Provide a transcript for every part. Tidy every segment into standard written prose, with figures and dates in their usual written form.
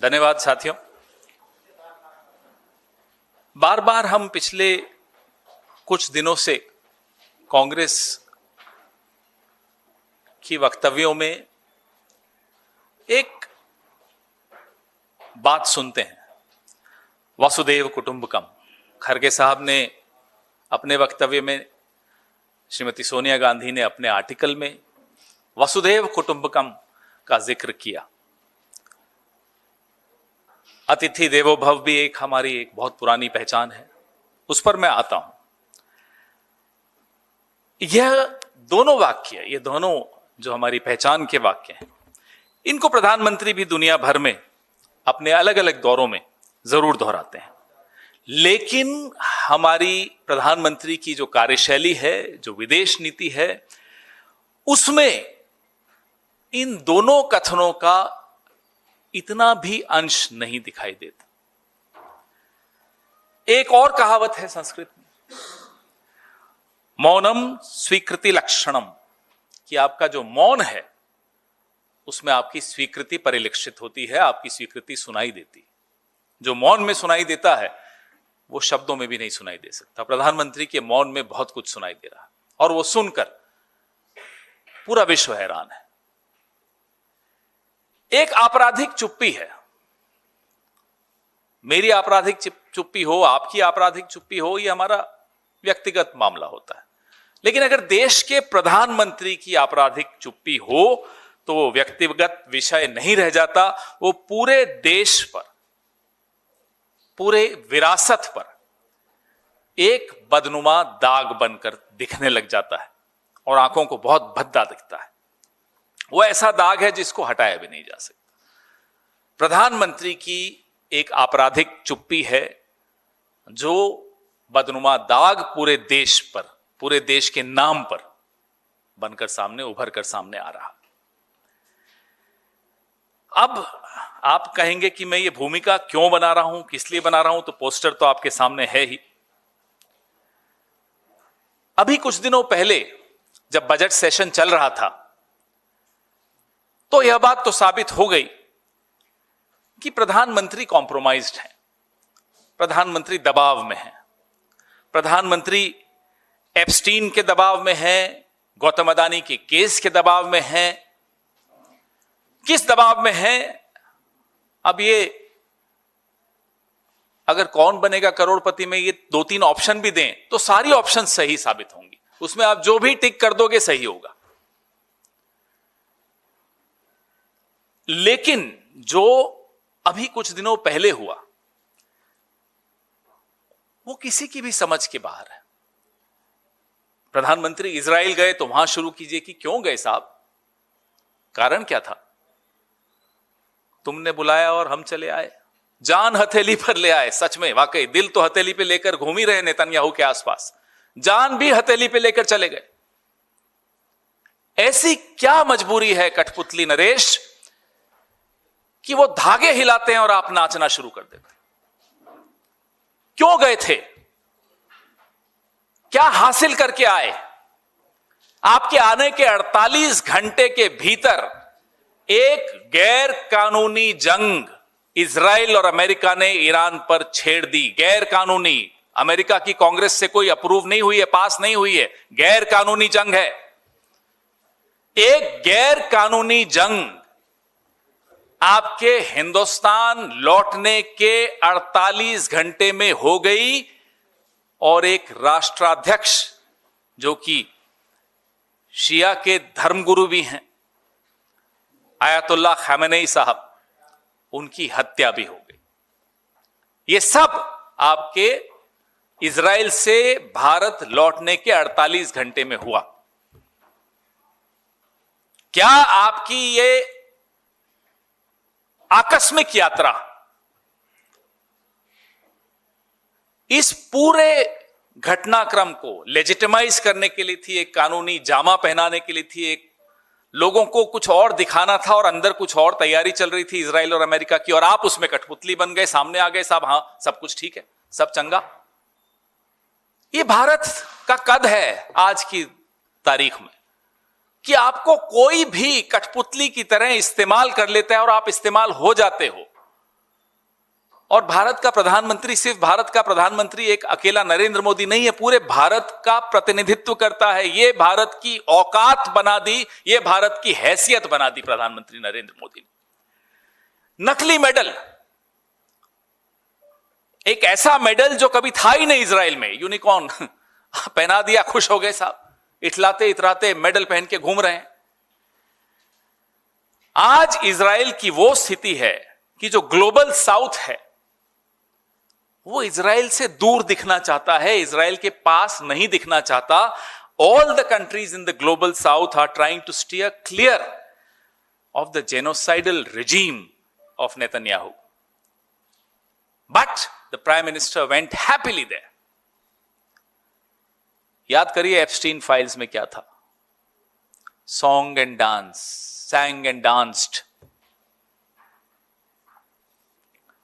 धन्यवाद साथियों। बार बार हम पिछले कुछ दिनों से कांग्रेस की वक्तव्यों में एक बात सुनते हैं, वसुधैव कुटुंबकम। खरगे साहब ने अपने वक्तव्य में, श्रीमती सोनिया गांधी ने अपने आर्टिकल में वसुधैव कुटुंबकम का जिक्र किया। अतिथि देवो भव भी एक हमारी एक बहुत पुरानी पहचान है, उस पर मैं आता हूं। यह दोनों वाक्य, ये दोनों जो हमारी पहचान के वाक्य हैं, इनको प्रधानमंत्री भी दुनिया भर में अपने अलग अलग दौरों में जरूर दोहराते हैं, लेकिन हमारी प्रधानमंत्री की जो कार्यशैली है, जो विदेश नीति है, उसमें इन दोनों कथनों का इतना भी अंश नहीं दिखाई देता। एक और कहावत है संस्कृत में, मौनम स्वीकृति लक्षणम, कि आपका जो मौन है उसमें आपकी स्वीकृति परिलक्षित होती है, आपकी स्वीकृति सुनाई देती। जो मौन में सुनाई देता है वो शब्दों में भी नहीं सुनाई दे सकता। प्रधानमंत्री के मौन में बहुत कुछ सुनाई दे रहा है और वो सुनकर पूरा विश्व हैरान है। एक आपराधिक चुप्पी है, मेरी आपराधिक चुप्पी हो, आपकी आपराधिक चुप्पी हो, यह हमारा व्यक्तिगत मामला होता है। लेकिन अगर देश के प्रधानमंत्री की आपराधिक चुप्पी हो तो वो व्यक्तिगत विषय नहीं रह जाता, वो पूरे देश पर, पूरे विरासत पर एक बदनुमा दाग बनकर दिखने लग जाता है और आंखों को बहुत भद्दा दिखता है। वो ऐसा दाग है जिसको हटाया भी नहीं जा सकता। प्रधानमंत्री की एक आपराधिक चुप्पी है जो बदनुमा दाग पूरे देश पर, पूरे देश के नाम पर बनकर सामने, उभर कर सामने आ रहा। अब आप कहेंगे कि मैं ये भूमिका क्यों बना रहा हूं, किस लिए बना रहा हूं, तो पोस्टर तो आपके सामने है ही। अभी कुछ दिनों पहले जब बजट सेशन चल रहा था तो यह बात तो साबित हो गई कि प्रधानमंत्री कॉम्प्रोमाइज्ड हैं, प्रधानमंत्री दबाव में हैं, प्रधानमंत्री एप्स्टीन के दबाव में हैं, गौतम अदानी के केस के दबाव में हैं। किस दबाव में हैं? अब ये अगर कौन बनेगा करोड़पति में ये 2-3 ऑप्शन भी दें तो सारी ऑप्शन सही साबित होंगी, उसमें आप जो भी टिक कर दोगे सही होगा। लेकिन जो अभी कुछ दिनों पहले हुआ वो किसी की भी समझ के बाहर है। प्रधानमंत्री इजराइल गए तो वहां शुरू कीजिए कि क्यों गए साहब, कारण क्या था? तुमने बुलाया और हम चले आए, जान हथेली पर ले आए। सच में, वाकई दिल तो हथेली पे लेकर घूम ही रहे नेतन्याहू के आसपास, जान भी हथेली पे लेकर चले गए। ऐसी क्या मजबूरी है कठपुतली नरेश कि वो धागे हिलाते हैं और आप नाचना शुरू कर देते? क्यों गए थे? क्या हासिल करके आए? आपके आने के 48 घंटे के भीतर एक गैर कानूनी जंग इजराइल और अमेरिका ने ईरान पर छेड़ दी। गैर कानूनी, अमेरिका की कांग्रेस से कोई अप्रूव नहीं हुई है, पास नहीं हुई है, गैर कानूनी जंग है। एक गैर कानूनी जंग आपके हिंदुस्तान लौटने के 48 घंटे में हो गई और एक राष्ट्राध्यक्ष जो कि शिया के धर्मगुरु भी हैं, आयतुल्लाह खamenei साहब, उनकी हत्या भी हो गई। ये सब आपके इजराइल से भारत लौटने के 48 घंटे में हुआ। क्या आपकी ये आकस्मिक यात्रा इस पूरे घटनाक्रम को लेजिटिमाइज करने के लिए थी, एक कानूनी जामा पहनाने के लिए थी, एक लोगों को कुछ और दिखाना था और अंदर कुछ और तैयारी चल रही थी इजराइल और अमेरिका की, और आप उसमें कठपुतली बन गए, सामने आ गए साहब, हाँ सब कुछ ठीक है, सब चंगा। ये भारत का कद है आज की तारीख में कि आपको कोई भी कठपुतली की तरह इस्तेमाल कर लेता है और आप इस्तेमाल हो जाते हो। और भारत का प्रधानमंत्री सिर्फ भारत का प्रधानमंत्री एक अकेला नरेंद्र मोदी नहीं है, पूरे भारत का प्रतिनिधित्व करता है। ये भारत की औकात बना दी, ये भारत की हैसियत बना दी प्रधानमंत्री नरेंद्र मोदी ने। नकली मेडल, एक ऐसा मेडल जो कभी था ही नहीं इजराइल में, यूनिकॉर्न पहना दिया, खुश हो गए साहब, इतलाते इतराते मेडल पहन के घूम रहे हैं। आज इजराइल की वो स्थिति है कि जो ग्लोबल साउथ है वो इजराइल से दूर दिखना चाहता है, इजराइल के पास नहीं दिखना चाहता। All the countries in the global south are trying to steer clear of the genocidal regime of Netanyahu. But the Prime Minister went happily there. याद करिए एप्स्टीन फाइल्स में क्या था, song and dance, sang and danced।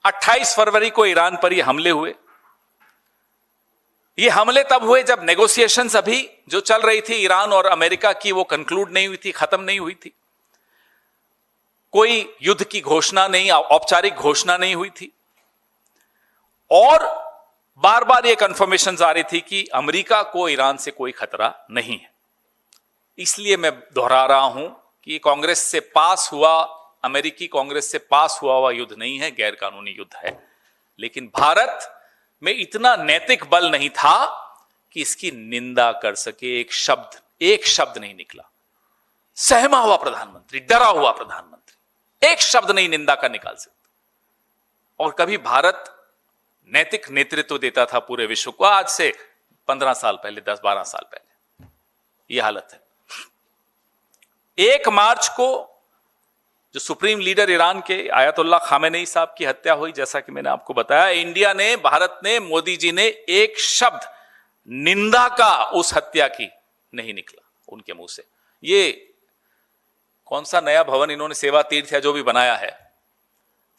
28 फरवरी को Iran पर ये हमले हुए। ये हमले तब हुए जब नेगोशिएशंस अभी जो चल रही थी ईरान और अमेरिका की, वो कंक्लूड नहीं हुई थी, खत्म नहीं हुई थी, कोई युद्ध की घोषणा नहीं, औपचारिक घोषणा नहीं हुई थी। और बार बार ये कंफर्मेशंस आ रही थी कि अमेरिका को ईरान से कोई खतरा नहीं है। इसलिए मैं दोहरा रहा हूं कि कांग्रेस से पास हुआ, अमेरिकी कांग्रेस से पास हुआ युद्ध नहीं है, गैर कानूनी युद्ध है। लेकिन भारत में इतना नैतिक बल नहीं था कि इसकी निंदा कर सके। एक शब्द नहीं निकला। सहमा हुआ प्रधानमंत्री, डरा हुआ प्रधानमंत्री, एक शब्द नहीं निंदा का निकाल सकता। और कभी भारत नैतिक नेतृत्व देता था पूरे विश्व को, आज से 15 साल पहले, 10-12 साल पहले यह हालत है। 1 मार्च को जो सुप्रीम लीडर ईरान के आयतुल्लाह खामेनेई साहब की हत्या हुई, जैसा कि मैंने आपको बताया, इंडिया ने, भारत ने, मोदी जी ने एक शब्द निंदा का उस हत्या की नहीं निकला उनके मुंह से। ये कौन सा नया भवन इन्होंने सेवा तीर्थ या जो भी बनाया है,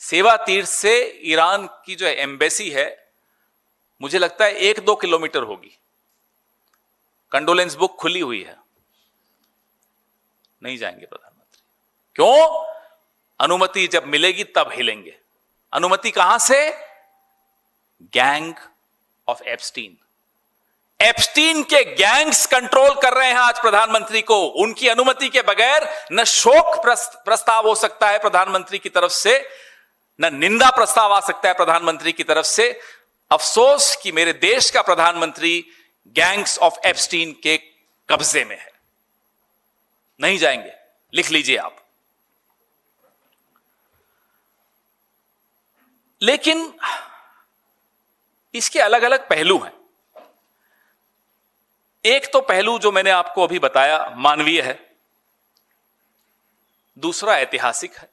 सेवा तीर्थ से ईरान की जो एम्बेसी है, मुझे लगता है 1-2 किलोमीटर होगी। कंडोलेंस बुक खुली हुई है, नहीं जाएंगे प्रधानमंत्री। क्यों? अनुमति जब मिलेगी तब हिलेंगे। अनुमति कहां से? Gang of Epstein. एप्स्टीन के गैंग्स कंट्रोल कर रहे हैं आज प्रधानमंत्री को। उनकी अनुमति के बगैर न शोक प्रस्ताव हो सकता है प्रधानमंत्री की तरफ से, न निंदा प्रस्ताव आ सकता है प्रधानमंत्री की तरफ से। अफसोस कि मेरे देश का प्रधानमंत्री गैंग्स ऑफ एप्स्टीन के कब्जे में है। नहीं जाएंगे, लिख लीजिए आप। लेकिन इसके अलग अलग पहलू हैं। एक तो पहलू जो मैंने आपको अभी बताया मानवीय है, दूसरा ऐतिहासिक है,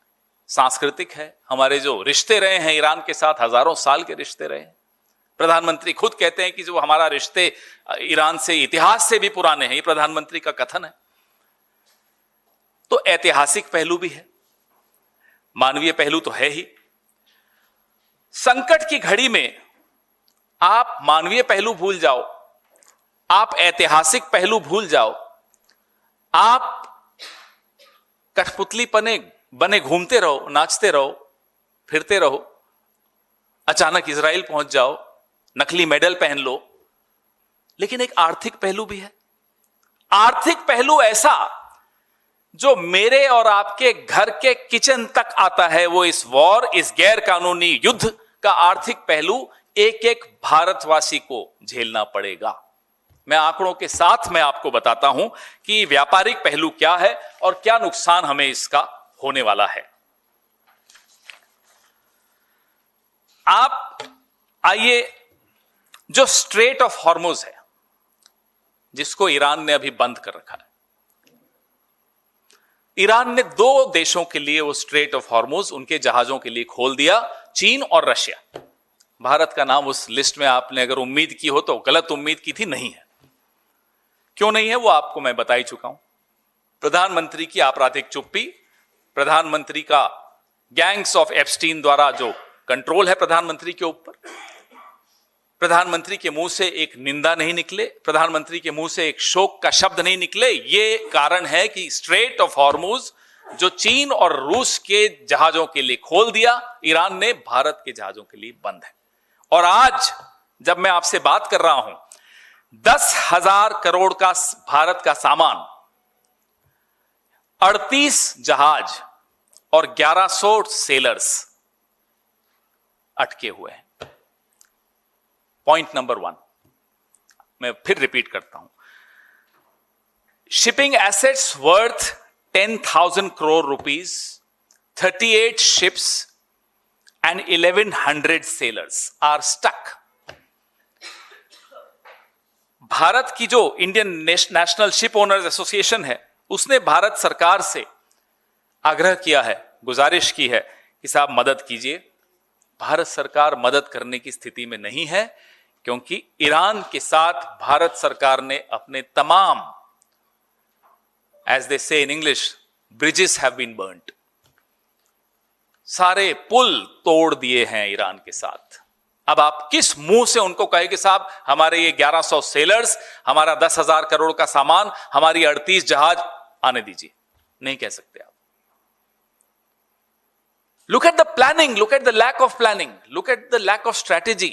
सांस्कृतिक है। हमारे जो रिश्ते रहे हैं ईरान के साथ, हजारों साल के रिश्ते रहे हैं। प्रधानमंत्री खुद कहते हैं कि जो हमारा रिश्ते ईरान से इतिहास से भी पुराने हैं, ये प्रधानमंत्री का कथन है। तो ऐतिहासिक पहलू भी है, मानवीय पहलू तो है ही। संकट की घड़ी में आप मानवीय पहलू भूल जाओ, आप ऐतिहासिक पहलू भूल जाओ, आप कठपुतली बने घूमते रहो, नाचते रहो, फिरते रहो, अचानक इजराइल पहुंच जाओ, नकली मेडल पहन लो। लेकिन एक आर्थिक पहलू भी है। आर्थिक पहलू ऐसा जो मेरे और आपके घर के किचन तक आता है। वो इस वॉर, इस गैर कानूनी युद्ध का आर्थिक पहलू एक एक भारतवासी को झेलना पड़ेगा। मैं आंकड़ों के साथ मैं आपको बताता हूं कि व्यापारिक पहलू क्या है और क्या नुकसान हमें इसका होने वाला है। आप आइए, जो स्ट्रेट ऑफ हॉर्मुज है, जिसको ईरान ने अभी बंद कर रखा है। ईरान ने 2 देशों के लिए वो स्ट्रेट ऑफ हॉर्मुज उनके जहाजों के लिए खोल दिया, चीन और रशिया। भारत का नाम उस लिस्ट में आपने अगर उम्मीद की हो तो गलत उम्मीद की थी, नहीं है। क्यों नहीं है वो आपको मैं बता ही चुका हूं। प्रधानमंत्री की आपराधिक चुप्पी, प्रधानमंत्री का गैंग्स ऑफ एप्स्टीन द्वारा जो कंट्रोल है प्रधानमंत्री के ऊपर, प्रधानमंत्री के मुंह से एक निंदा नहीं निकले, प्रधानमंत्री के मुंह से एक शोक का शब्द नहीं निकले। ये कारण है कि स्ट्रेट ऑफ हॉर्मुज जो चीन और रूस के जहाजों के लिए खोल दिया, ईरान ने भारत के जहाजों के लिए बंद है। और आज जब मैं आपसे बात कर रहा हूं, 10,000 करोड़ का भारत का सामान, 38 जहाज और 1100 सेलर्स अटके हुए हैं। पॉइंट नंबर 1 मैं फिर रिपीट करता हूं, shipping assets worth 10,000 crore rupees, 38 ships and 1,100 sailors are stuck. Bharat की जो Indian national ship owners association है, उसने भारत सरकार से आग्रह किया है, गुजारिश की है कि साहब मदद कीजिए। भारत सरकार मदद करने की स्थिति में नहीं है, क्योंकि ईरान के साथ भारत सरकार ने अपने तमाम, as they say in English, bridges have been burnt, सारे पुल तोड़ दिए हैं ईरान के साथ। अब आप किस मुंह से उनको कहे कि साहब हमारे ये 1100 सेलर्स, हमारा 10,000 करोड़ का सामान, हमारी 38 जहाज आने दीजिए? नहीं कह सकते आप। Look at the planning, look at the lack of planning, look at the lack of strategy.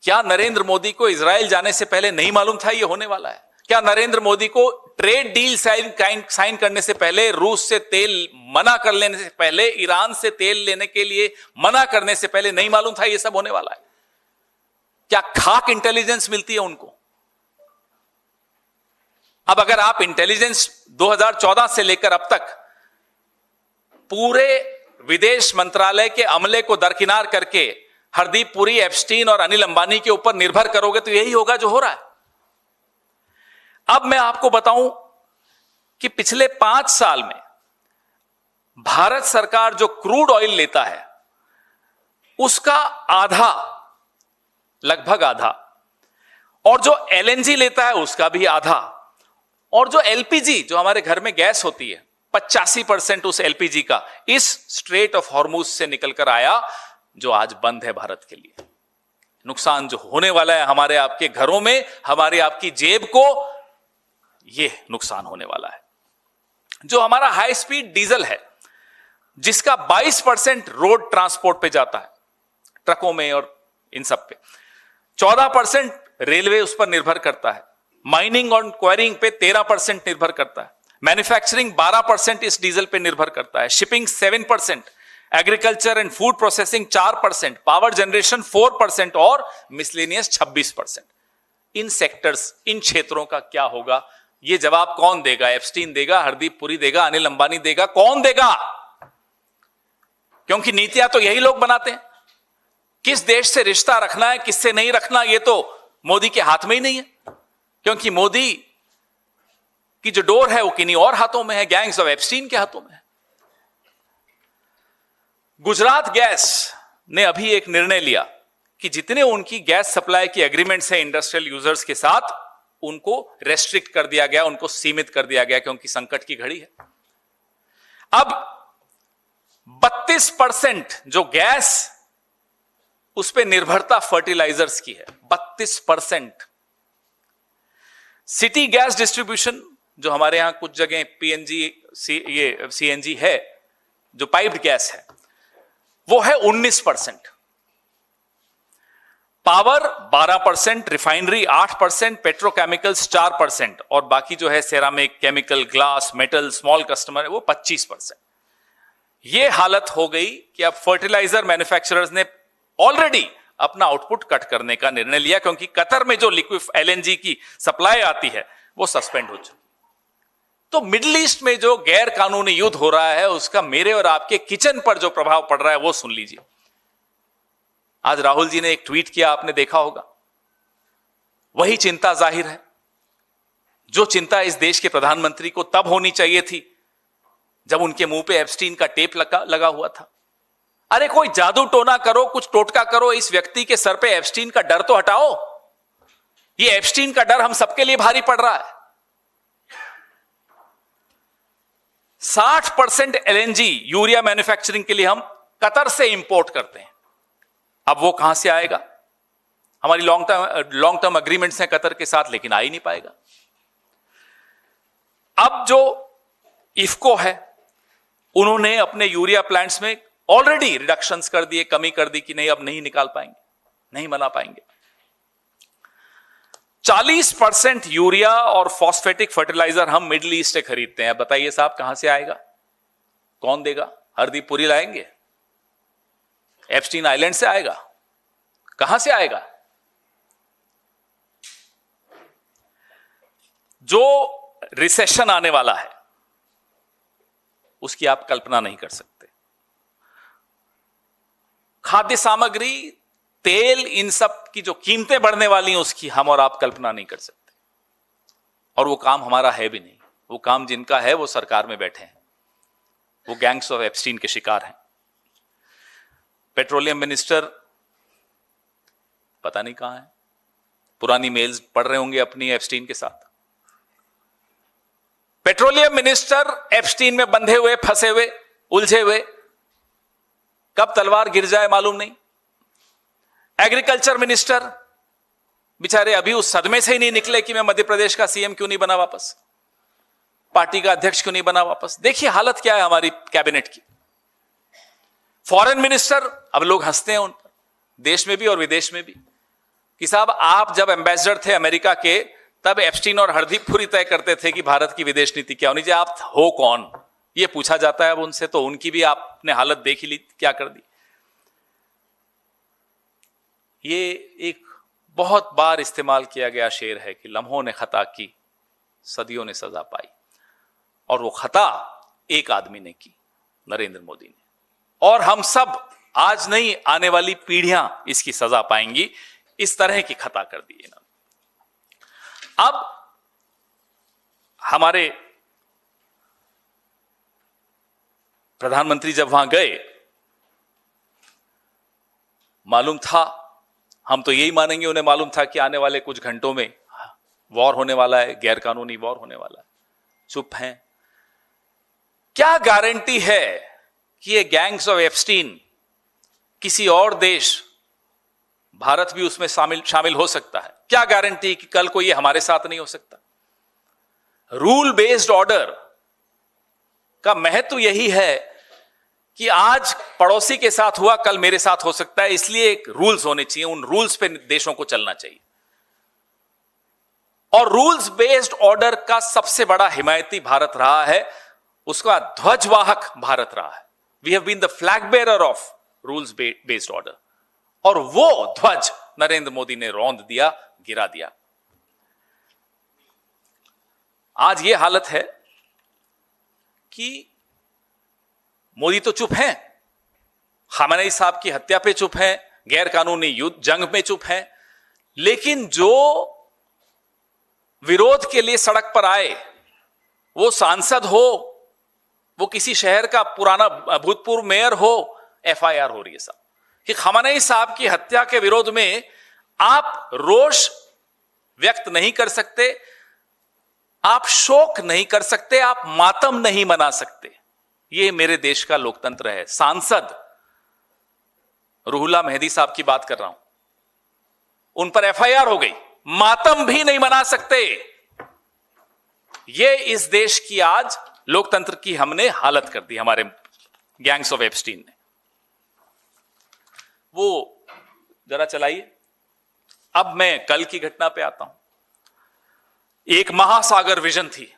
क्या नरेंद्र मोदी को इजराइल जाने से पहले नहीं मालूम था ये होने वाला है? क्या नरेंद्र मोदी को ट्रेड डील साइन करने से पहले, रूस से तेल मना कर लेने से पहले, ईरान से तेल लेने के लिए मना करने से पहले नहीं मालूम था ये सब होने वाला है? क्या खाक इंटेलिजेंस मिलती है उनको? अब अगर आप इंटेलिजेंस 2014 से लेकर अब तक पूरे विदेश मंत्रालय के अमले को दरकिनार करके हरदीप पुरी, एप्स्टीन और अनिल अंबानी के ऊपर निर्भर करोगे तो यही होगा जो हो रहा है। अब मैं आपको बताऊं कि पिछले 5 साल में भारत सरकार जो क्रूड ऑयल लेता है उसका आधा, लगभग आधा, और जो एलएनजी लेता है उसका भी आधा, और जो एलपीजी, जो हमारे घर में गैस होती है, 85% उस एलपीजी का इस स्ट्रेट ऑफ हॉर्मुज से निकलकर आया, जो आज बंद है भारत के लिए। नुकसान जो होने वाला है हमारे आपके घरों में, हमारे आपकी जेब को, ये नुकसान होने वाला है। जो हमारा हाई स्पीड डीजल है, जिसका 22% रोड ट्रांसपोर्ट पे जाता है, ट्रकों में और इन सब पे, 14% रेलवे उस पर निर्भर करता है, माइनिंग और क्वायरिंग पे 13% निर्भर करता है, मैन्युफैक्चरिंग 12% इस डीजल पे निर्भर करता है, shipping 7%, agriculture and food processing 4%, power generation 4% और मिसलेनियस 26%। इन सेक्टर्स, इन क्षेत्रों का क्या होगा, ये जवाब कौन देगा? एप्स्टीन देगा, हरदीप पुरी देगा, अनिल अंबानी देगा? कौन देगा? क्योंकि नीतियां तो यही लोग बनाते हैं। किस देश से रिश्ता रखना है, किससे नहीं रखना, ये तो मोदी के हाथ में ही नहीं है, क्योंकि मोदी की जो डोर है वो किन्हीं और हाथों में है, गैंग्स ऑफ एप्स्टीन के हाथों में है। गुजरात गैस ने अभी एक निर्णय लिया कि जितने उनकी गैस सप्लाई की एग्रीमेंट्स है इंडस्ट्रियल यूजर्स के साथ, उनको रेस्ट्रिक्ट कर दिया गया, उनको सीमित कर दिया गया, क्योंकि संकट की घड़ी है। अब 32% जो गैस, उस पे निर्भरता फर्टिलाइजर्स की है, 32%। सिटी गैस डिस्ट्रीब्यूशन, जो हमारे यहां कुछ जगह पीएनजी, ये सीएनजी है, जो पाइप्ड गैस है, वो है 19%। पावर 12%, रिफाइनरी 8%, पेट्रोकेमिकल्स 4%, और बाकी जो है ceramic, chemical, glass, metal, small customer है, वो 25%। ये हालत हो गई कि अब फर्टिलाइजर मैन्युफैक्चरर्स ने ऑलरेडी अपना आउटपुट कट करने का निर्णय लिया, क्योंकि कतर में जो लिक्विड एलएनजी की सप्लाई आती है वो सस्पेंड हो चुकी। तो मिडिल ईस्ट में जो गैर कानूनी युद्ध हो रहा है, उसका मेरे और आपके किचन पर जो प्रभाव पड़ रहा है वो सुन लीजिए। आज राहुल जी ने एक ट्वीट किया, आपने देखा होगा। वही चिंता जाहिर है जो चिंता इस देश के प्रधानमंत्री को तब होनी चाहिए थी जब उनके मुंह पे एप्स्टीन का टेप लगा हुआ था। अरे कोई जादू टोना करो, कुछ टोटका करो, इस व्यक्ति के सर पे एप्स्टीन का डर तो हटाओ। ये एप्स्टीन का डर हम सबके लिए भारी पड़ रहा है। 60% एलएनजी यूरिया मैन्युफैक्चरिंग के लिए हम कतर से इंपोर्ट करते हैं। अब वो कहां से आएगा? हमारी लॉन्ग टर्म अग्रीमेंट्स हैं कतर के साथ, लेकिन आ ही नहीं पाएगा। अब जो इफको है, उन्होंने अपने यूरिया प्लांट्स में ऑलरेडी रिडक्शंस कर दिए, कमी कर दी कि नहीं अब नहीं निकाल पाएंगे, नहीं बना पाएंगे। 40% यूरिया और फॉस्फेटिक फर्टिलाइजर हम मिडिल ईस्ट से खरीदते हैं। बताइए साहब कहां से आएगा, कौन देगा? हरदीप पुरी लाएंगे? एप्स्टीन आइलैंड से आएगा? कहां से आएगा? जो रिसेशन आने वाला है उसकी आप कल्पना नहीं कर सकते। खाद्य सामग्री, तेल, इन सब की जो कीमतें बढ़ने वाली हैं उसकी हम और आप कल्पना नहीं कर सकते। और वो काम हमारा है भी नहीं। वो काम जिनका है वो सरकार में बैठे हैं, वो गैंग्स ऑफ एप्स्टीन के शिकार हैं। पेट्रोलियम मिनिस्टर पता नहीं कहां है, पुरानी मेल्स पढ़ रहे होंगे अपनी एप्स्टीन के साथ। पेट्रोलियम मिनिस्टर एप्स्टीन में बंधे हुए, फंसे हुए, उलझे हुए, कब तलवार गिर जाए मालूम नहीं। एग्रीकल्चर मिनिस्टर बेचारे अभी उस सदमे से ही नहीं निकले कि मैं मध्य प्रदेश का सीएम क्यों नहीं बना वापस, पार्टी का अध्यक्ष क्यों नहीं बना वापस। देखिए हालत क्या है हमारी कैबिनेट की। फॉरेन मिनिस्टर, अब लोग हंसते हैं उन पर, देश में भी और विदेश में भी, कि साहब आप जब एम्बेसडर थे अमेरिका के तब एप्स्टीन और हरदीप पुरी तय करते थे कि भारत की विदेश नीति क्या होनी चाहिए, आप हो कौन, ये पूछा जाता है अब उनसे। तो उनकी भी आपने हालत देख ही ली क्या कर दी। ये एक बहुत बार इस्तेमाल किया गया शेर है कि लम्हों ने खता की, सदियों ने सजा पाई। और वो खता एक आदमी ने की, नरेंद्र मोदी ने। और हम सब आज नहीं, आने वाली पीढ़ियां इसकी सजा पाएंगी। इस तरह की खता कर दी इन्होंने। अब हमारे प्रधानमंत्री जब वहां गए, मालूम था, हम तो यही मानेंगे उन्हें मालूम था कि आने वाले कुछ घंटों में वॉर होने वाला है, गैरकानूनी वॉर होने वाला है। चुप हैं। क्या गारंटी है कि ये गैंग्स ऑफ एप्स्टीन, किसी और देश, भारत भी उसमें शामिल हो सकता है? क्या गारंटी कि कल को ये हमारे साथ नहीं हो सकता? रूल बेस्ड ऑर्डर का महत्व यही है कि आज पड़ोसी के साथ हुआ, कल मेरे साथ हो सकता है। इसलिए एक रूल्स होने चाहिए, उन रूल्स पे देशों को चलना चाहिए। और रूल्स बेस्ड ऑर्डर का सबसे बड़ा हिमायती भारत रहा है, उसका ध्वजवाहक भारत रहा है। We have been the flag bearer of rules based order. और वो ध्वज नरेंद्र मोदी ने रौंद दिया, गिरा दिया। आज ये हालत है कि मोदी तो चुप हैं, खामेनी साहब की हत्या पे चुप हैं, गैर कानूनी युद्ध जंग में चुप हैं, लेकिन जो विरोध के लिए सड़क पर आए, वो सांसद हो, वो किसी शहर का पुराना भूतपूर्व मेयर हो, एफआईआर हो रही है साहब कि खामेनी साहब की हत्या के विरोध में आप रोष व्यक्त नहीं कर सकते, आप शोक नहीं कर सकते, आप मातम नहीं मना सकते। ये मेरे देश का लोकतंत्र है। सांसद रूहुल्ला मेहदी साहब की बात कर रहा हूं, उन पर एफआईआर हो गई, मातम भी नहीं मना सकते। ये इस देश की आज लोकतंत्र की हमने हालत कर दी, हमारे गैंग्स ऑफ एप्स्टीन ने। वो जरा चलाइए। अब मैं कल की घटना पे आता हूं। एक महासागर विजन थी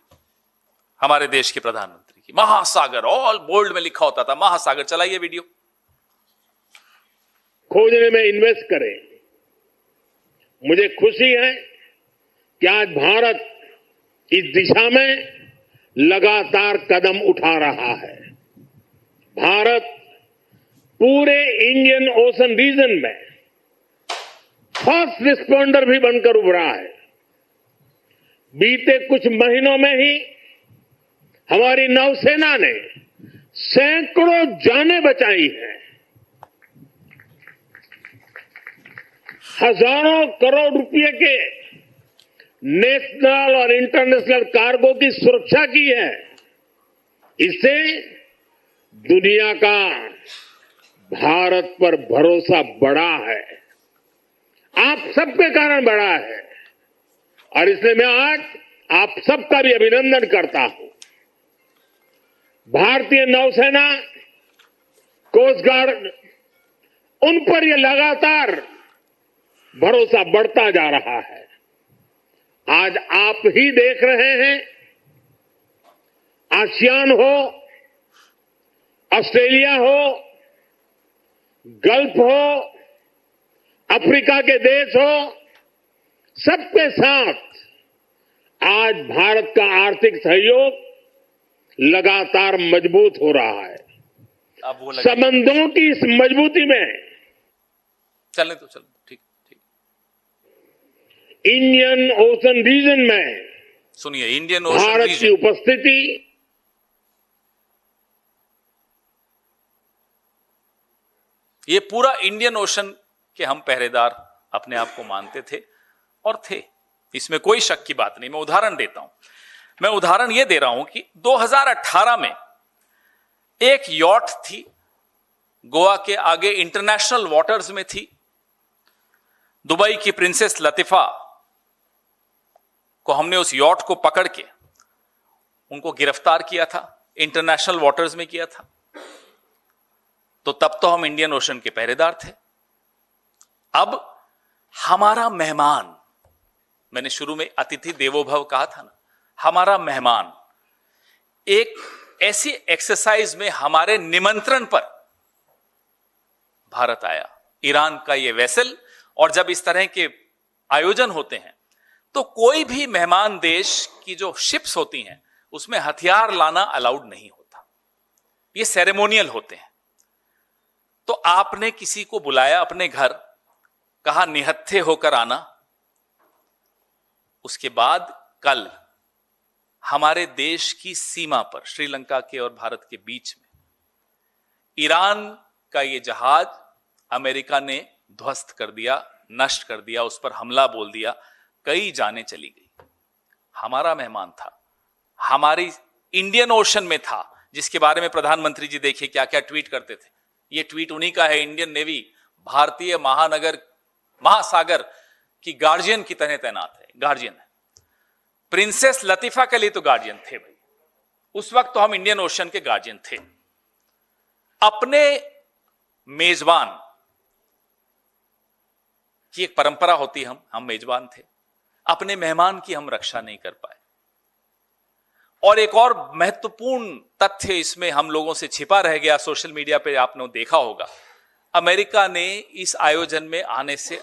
हमारे देश के प्रधानमंत्री की, महासागर, ऑल बोल्ड में लिखा होता था महासागर। चलाइए वीडियो। खोजने में इन्वेस्ट करें। मुझे खुशी है कि आज भारत इस दिशा में लगातार कदम उठा रहा है। भारत पूरे इंडियन ओशन रीजन में फर्स्ट रिस्पॉन्डर भी बनकर उभरा है। बीते कुछ महीनों में ही हमारी नौसेना ने सैकड़ों जानें बचाई हैं, हजारों करोड़ रुपए के नेशनल और इंटरनेशनल कार्गो की सुरक्षा की है। इससे दुनिया का भारत पर भरोसा बढ़ा है, आप सबके कारण बढ़ा है। और इसलिए मैं आज आप सबका भी अभिनंदन करता हूं। भारतीय नौसेना, कोस्ट गार्ड, उन पर यह लगातार भरोसा बढ़ता जा रहा है। आज आप ही देख रहे हैं, आसियान हो, ऑस्ट्रेलिया हो, गल्फ हो, अफ्रीका के देश हो, सबके साथ आज भारत का आर्थिक सहयोग लगातार मजबूत हो रहा है। अब वो संबंधों की इस मजबूती में चलने तो चल ठीक ठीक इंडियन ओशन रीजन में सुनिए, इंडियन ओशन भारत की रीजन, उपस्थिति ये पूरा इंडियन ओशन के हम पहरेदार अपने आप को मानते थे और थे, इसमें कोई शक की बात नहीं। मैं उदाहरण देता हूं, मैं उदाहरण ये दे रहा हूं कि 2018 में एक यॉट थी, गोवा के आगे इंटरनेशनल वाटर्स में थी। दुबई की प्रिंसेस लतीफा को हमने उस यॉट को पकड़ के उनको गिरफ्तार किया था, इंटरनेशनल वाटर्स में किया था। तो तब तो हम इंडियन ओशन के पहरेदार थे। अब हमारा मेहमान, मैंने शुरू में अतिथि देवो भव कहा था ना, हमारा मेहमान एक ऐसी एक्सरसाइज में हमारे निमंत्रण पर भारत आया, ईरान का ये वेसल। और जब इस तरह के आयोजन होते हैं तो कोई भी मेहमान देश की जो शिप्स होती हैं उसमें हथियार लाना अलाउड नहीं होता, ये सेरेमोनियल होते हैं। तो आपने किसी को बुलाया अपने घर, कहा निहत्थे होकर आना। उसके बाद कल हमारे देश की सीमा पर, श्रीलंका के और भारत के बीच में, ईरान का यह जहाज अमेरिका ने ध्वस्त कर दिया, नष्ट कर दिया, उस पर हमला बोल दिया, कई जानें चली गई। हमारा मेहमान था, हमारी इंडियन ओशन में था, जिसके बारे में प्रधानमंत्री जी देखिए क्या क्या ट्वीट करते थे। ये ट्वीट उन्हीं का है, इंडियन नेवी भारतीय महासागर की गार्जियन की तरह तैनात है, गार्जियन है। प्रिंसेस लतीफा के लिए तो गार्जियन थे भाई, उस वक्त तो हम इंडियन ओशन के गार्जियन थे। अपने मेजबान की एक परंपरा होती, हम मेजबान थे, अपने मेहमान की हम रक्षा नहीं कर पाए। और एक और महत्वपूर्ण तथ्य इसमें हम लोगों से छिपा रह गया, सोशल मीडिया पे आपने देखा होगा, अमेरिका ने इस आयोजन में आने से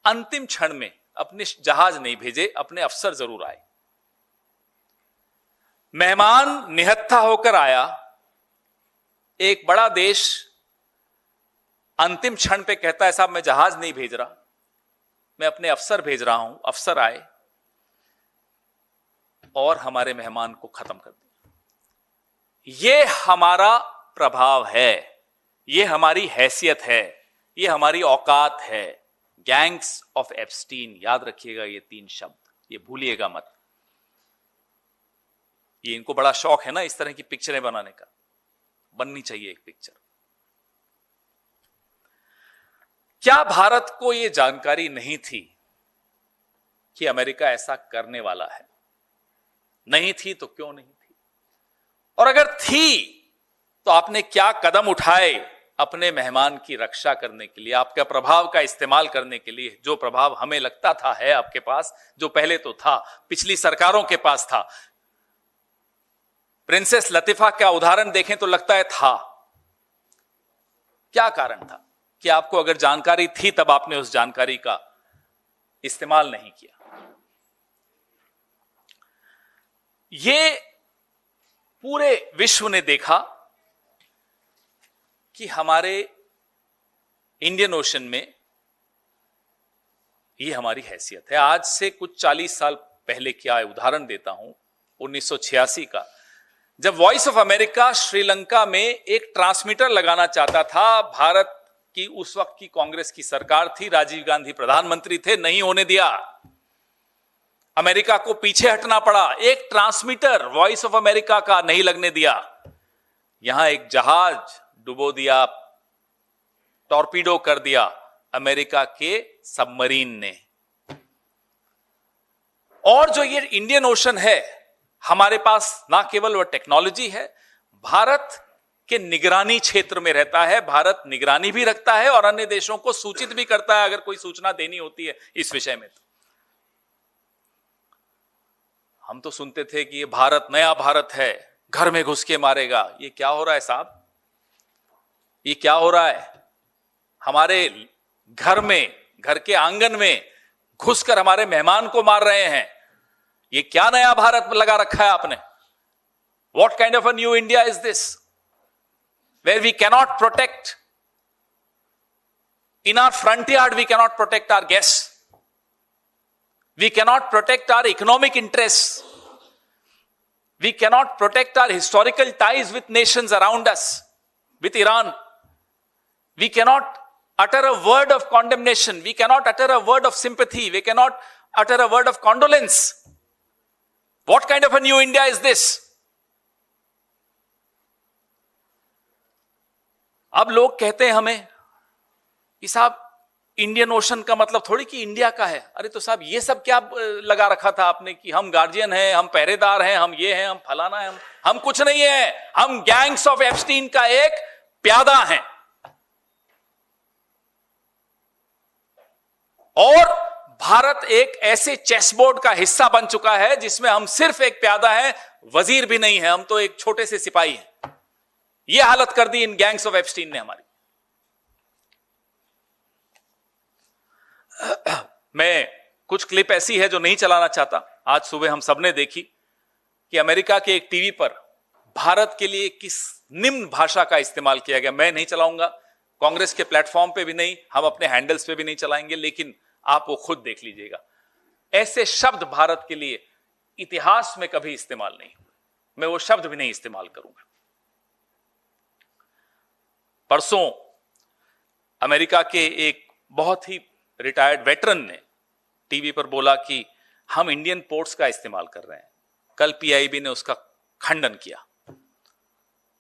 अंतिम क्षण में अपने जहाज नहीं भेजे, अपने अफसर जरूर आए। मेहमान निहत्था होकर आया, एक बड़ा देश अंतिम क्षण पे कहता है साहब मैं जहाज नहीं भेज रहा, मैं अपने अफसर भेज रहा हूं। अफसर आए और हमारे मेहमान को खत्म कर दिया। ये हमारा प्रभाव है, ये हमारी हैसियत है, ये हमारी औकात है। गैंग्स ऑफ एप्स्टीन, याद रखिएगा ये 3 शब्द, ये भूलिएगा मत। ये इनको बड़ा शौक है ना इस तरह की पिक्चरें बनाने का, बननी चाहिए एक पिक्चर। क्या भारत को यह जानकारी नहीं थी कि अमेरिका ऐसा करने वाला है? नहीं थी तो क्यों नहीं थी? और अगर थी तो आपने क्या कदम उठाए अपने मेहमान की रक्षा करने के लिए, आपके प्रभाव का इस्तेमाल करने के लिए? जो प्रभाव हमें लगता था है आपके पास, जो पहले तो था, पिछली सरकारों के पास था। प्रिंसेस लतीफा का उदाहरण देखें तो लगता है था। क्या कारण था कि आपको अगर जानकारी थी तब आपने उस जानकारी का इस्तेमाल नहीं किया? ये पूरे विश्व ने देखा कि हमारे इंडियन ओशन में ये हमारी हैसियत है। आज से कुछ 40 साल पहले क्या उदाहरण देता हूं, 1986 का, जब वॉइस ऑफ अमेरिका श्रीलंका में एक ट्रांसमीटर लगाना चाहता था। भारत की उस वक्त की कांग्रेस की सरकार थी, राजीव गांधी प्रधानमंत्री थे, नहीं होने दिया। अमेरिका को पीछे हटना पड़ा। एक ट्रांसमीटर वॉइस ऑफ अमेरिका का नहीं लगने दिया। यहां एक जहाज डुबो दिया, टॉर्पीडो कर दिया अमेरिका के सबमरीन ने। और जो ये इंडियन ओशन है, हमारे पास ना केवल वह टेक्नोलॉजी है, भारत के निगरानी क्षेत्र में रहता है। भारत निगरानी भी रखता है और अन्य देशों को सूचित भी करता है अगर कोई सूचना देनी होती है इस विषय में। हम तो सुनते थे कि ये भारत नया भारत है, घर में घुस के मारेगा। ये क्या हो रहा है साहब? ये क्या हो रहा है? हमारे घर में, घर के आंगन में घुसकर हमारे मेहमान को मार रहे हैं। ये क्या नया भारत लगा रखा है आपने? What kind of a new India is this? Where we cannot protect, in our front yard we cannot protect our guests. We cannot protect our economic interests. We cannot protect our historical ties with nations around us, with Iran. We cannot utter a word of condemnation. We cannot utter a word of sympathy. We cannot utter a word of condolence. What kind of a new India is this? अब लोग कहते हैं हमें कि साहब Indian ocean का मतलब थोड़ी कि इंडिया का है। अरे तो साहब ये सब क्या लगा रखा था आपने कि हम गार्जियन हैं, हम पहरेदार हैं, हम ये हैं, हम फलाना हैं। हम कुछ नहीं है। हम गैंग्स ऑफ एप्स्टीन का एक प्यादा हैं। और भारत एक ऐसे चेसबोर्ड का हिस्सा बन चुका है जिसमें हम सिर्फ एक प्यादा है, वजीर भी नहीं है। हम तो एक छोटे से सिपाही हैं। यह हालत कर दी इन गैंग्स ऑफ एप्स्टीन ने हमारी। मैं कुछ क्लिप ऐसी है जो नहीं चलाना चाहता। आज सुबह हम सबने देखी कि अमेरिका के एक टीवी पर भारत के लिए किस निम्न भाषा का इस्तेमाल किया गया। मैं नहीं चलाऊंगा, कांग्रेस के प्लेटफॉर्म पे भी नहीं, हम अपने हैंडल्स पे भी नहीं चलाएंगे, लेकिन आप वो खुद देख लीजिएगा। ऐसे शब्द भारत के लिए इतिहास में कभी इस्तेमाल नहीं हुए। मैं वो शब्द भी नहीं इस्तेमाल करूंगा। परसों अमेरिका के एक बहुत ही रिटायर्ड वेटरन ने टीवी पर बोला कि हम इंडियन पोर्ट्स का इस्तेमाल कर रहे हैं। कल पीआईबी ने उसका खंडन किया।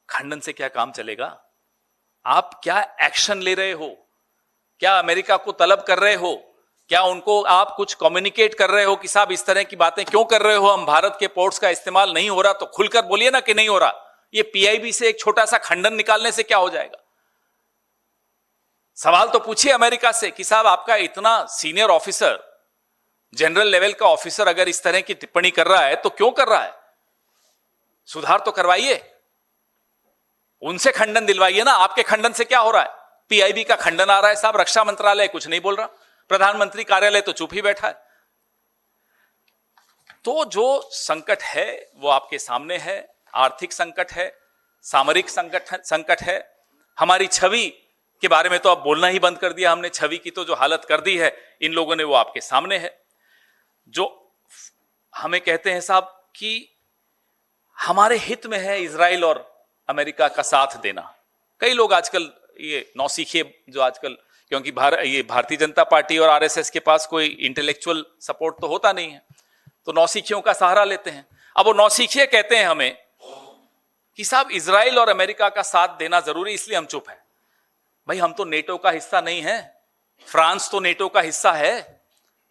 खंडन से क्या काम चलेगा? आप क्या एक्शन ले रहे हो? क्या अमेरिका को तलब कर रहे हो? क्या उनको आप कुछ कम्युनिकेट कर रहे हो कि साहब इस तरह की बातें क्यों कर रहे हो? हम भारत के पोर्ट्स का इस्तेमाल नहीं हो रहा तो खुलकर बोलिए ना कि नहीं हो रहा। ये पीआईबी से एक छोटा सा खंडन निकालने से क्या हो जाएगा? सवाल तो पूछिए अमेरिका से कि साहब आपका इतना सीनियर ऑफिसर, जनरल लेवल का ऑफिसर अगर इस तरह की टिप्पणी कर रहा है तो क्यों कर रहा है? सुधार तो करवाइए, उनसे खंडन दिलवाइए ना। आपके खंडन से क्या हो रहा है? पीआईबी का खंडन आ रहा है साहब, रक्षा मंत्रालय कुछ नहीं बोल रहा, प्रधानमंत्री कार्यालय तो चुप ही बैठा है। तो जो संकट है वो आपके सामने है। आर्थिक संकट है, सामरिक संकट है। हमारी छवि के बारे में तो अब बोलना ही बंद कर दिया हमने। छवि की तो जो हालत कर दी है इन लोगों ने, वो आपके सामने है। जो हमें कहते हैं साहब कि हमारे हित में है इजराइल और अमेरिका का साथ देना। कई लोग आजकल ये नौसिखिए जो आजकल, क्योंकि ये भारतीय जनता पार्टी और आरएसएस के पास कोई इंटेलेक्चुअल सपोर्ट तो होता नहीं है, तो नौसिखियों का सहारा लेते हैं। अब वो नौसिखिए कहते हैं हमें कि साहब इजराइल और अमेरिका का साथ देना जरूरी, इसलिए हम चुप हैं। भाई हम तो नेटो का हिस्सा नहीं है। फ्रांस तो नेटो का हिस्सा है,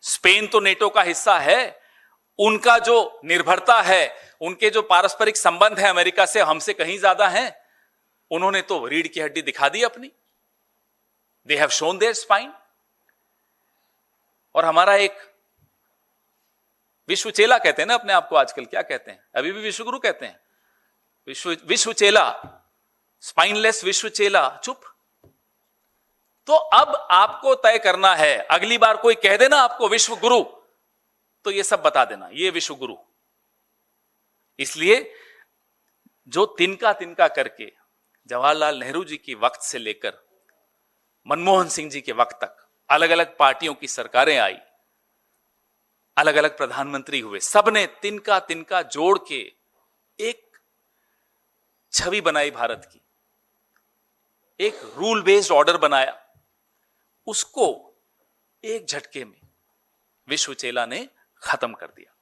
स्पेन तो नेटो का हिस्सा है। उनका जो निर्भरता है, उनके जो पारस्परिक संबंध है अमेरिका से, हमसे कहीं ज्यादा हैं। उन्होंने तो रीढ़ की हड्डी दिखा दी अपनी। They have shown their spine. और हमारा एक विश्व चेला कहते हैं ना अपने आप को आजकल, क्या कहते हैं? अभी भी विश्वगुरु कहते हैं। विश्व चेला, स्पाइनलेस विश्व चेला, चुप। तो अब आपको तय करना है, अगली बार कोई कह देना आपको विश्व गुरु, तो ये सब बता देना ये विश्व गुरु। इसलिए जो तिनका तिनका करके जवाहरलाल नेहरू जी के वक्त से लेकर मनमोहन सिंह जी के वक्त तक अलग अलग पार्टियों की सरकारें आई, अलग अलग प्रधानमंत्री हुए, सबने तिनका तिनका जोड़ के एक छवि बनाई भारत की, एक रूल बेस्ड ऑर्डर बनाया। उसको एक झटके में विश्व चेला ने खत्म कर दिया।